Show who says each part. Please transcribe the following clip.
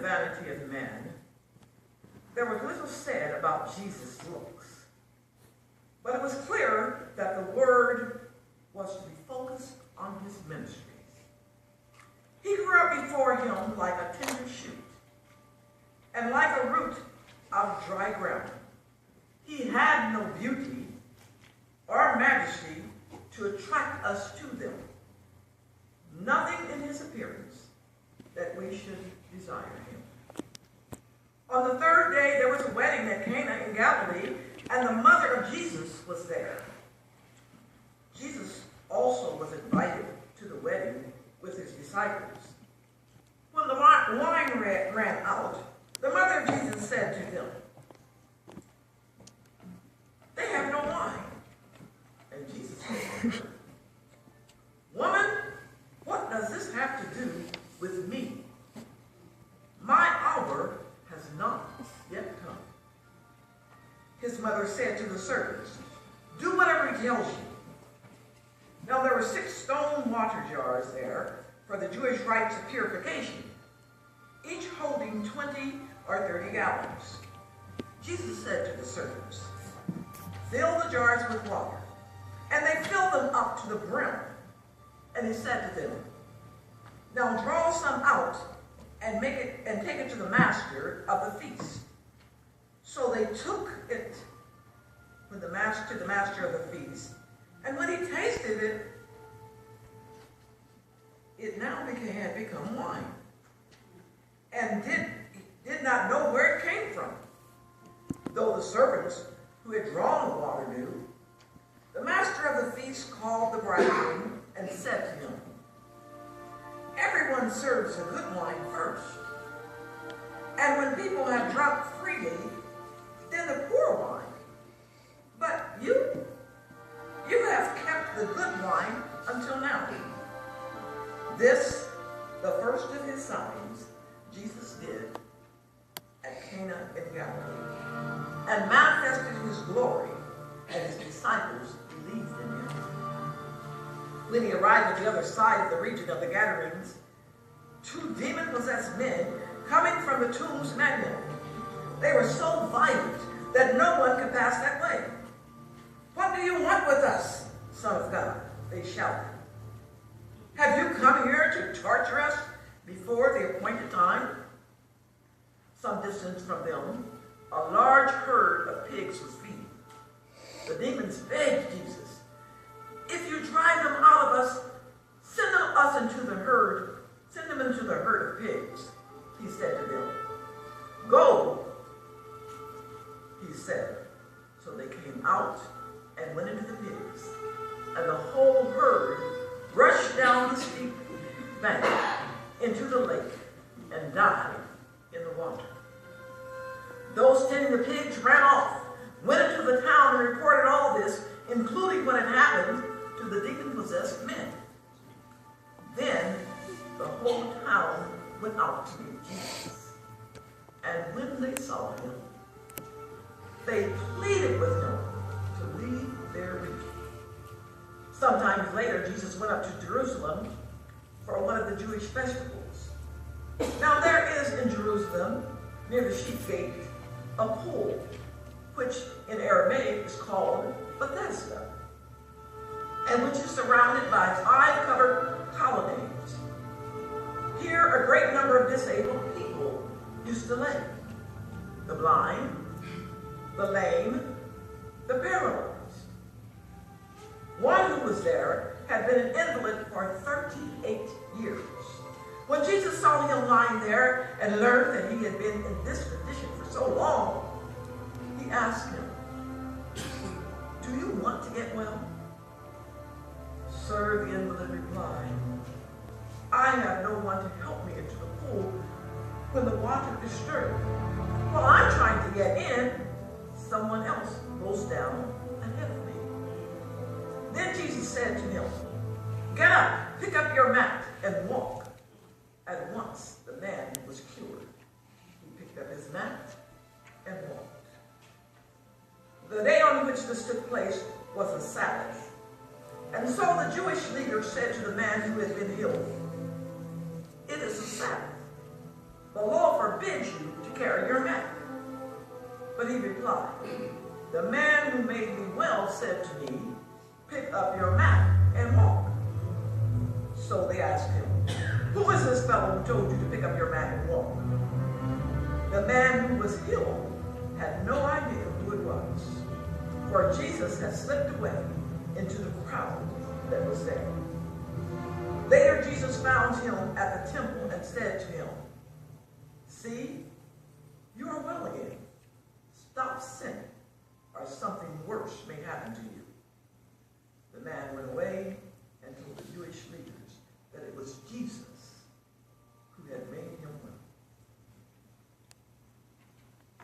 Speaker 1: vanity of men, there was little said about Jesus' looks. But it was clear that the word was to be focused on his ministries. He grew up before him like a tender shoot, and like a root out of dry ground. He had no beauty or majesty to attract us to them. Nothing in his appearance that we should desire him. On the third day, there was a wedding at Cana in Galilee, and the mother of Jesus was there. Jesus also was invited to the wedding with his disciples. When the wine ran out, the mother of Jesus said to them, "They have no wine." And Jesus said to her, "Woman, what does this have to do with me? My hour has not yet come." His mother said to the servants, "Do whatever he tells you." Now there were 6 stone water jars there for the Jewish rites of purification, each holding 20 or 30 gallons. Jesus said to the servants, "Fill the jars with water." And they filled them up to the brim. And he said to them, "Now draw some out and take it to the master of the feast." So they took it to the master of the feast. And when he tasted it, it now had become wine, and did not know where it came from, though the servants who had drawn the water knew. The master of the feast called the bridegroom and said to him, "Everyone serves the good wine first, and when people have drunk freely, then the poor wine. But you have kept the good wine until now." This, the first of his signs, Jesus did at Cana in Galilee, and manifested his glory, and his disciples believed in him. When he arrived at the other side of the region of the Gadarenes, 2 demon-possessed men coming from the tombs met him. They were so violent that no one could pass that way. "What do you want with us, Son of God?" they shouted. "Have you come here to torture us before the appointed time?" Some distance from them, a large herd of pigs was feeding. The demons begged Jesus, "If you drive them out of us, send them into the herd of pigs." He said to them, "Go," he said. So they came out and went into the pigs, and the whole herd rushed down the steep bank into the lake and died in the water. Those tending the pigs ran off, went into the town, and reported all this, including what had happened to the demon-possessed men. Then the whole town went out to meet Jesus. And when they saw him, they pleaded with him to leave their region. Sometime later, Jesus went up to Jerusalem for one of the Jewish festivals. Now there is in Jerusalem, near the sheep gate, a pool, which in Aramaic is called Bethesda, and which is surrounded by 5 covered colonnades. Here a great number of disabled people used to lay: the blind, the lame, the paralyzed. One who was there had been an invalid for 38 years. When Jesus saw him lying there and learned that he had been in this condition for so long, he asked him, "Do you want to get well?" "Sir," the invalid replied, "I have no one to help me into the pool when the water is stirred. While I'm trying to get in, someone else goes down ahead of me." Then Jesus said to him, "Get up, pick up your mat, and walk." At once the man was cured. He picked up his mat and walked. The day on which this took place was a Sabbath. And so the Jewish leader said to the man who had been healed, "It is a Sabbath. The law forbids you to carry your mat." But he replied, "The man who made me well said to me, 'Pick up your mat and walk.'" So they asked him, "Who is this fellow who told you to pick up your mat and walk?" The man who was healed had no idea who it was, for Jesus had slipped away into the crowd that was there. Later, Jesus found him at the temple and said to him, "See, you are well again. Stop sinning,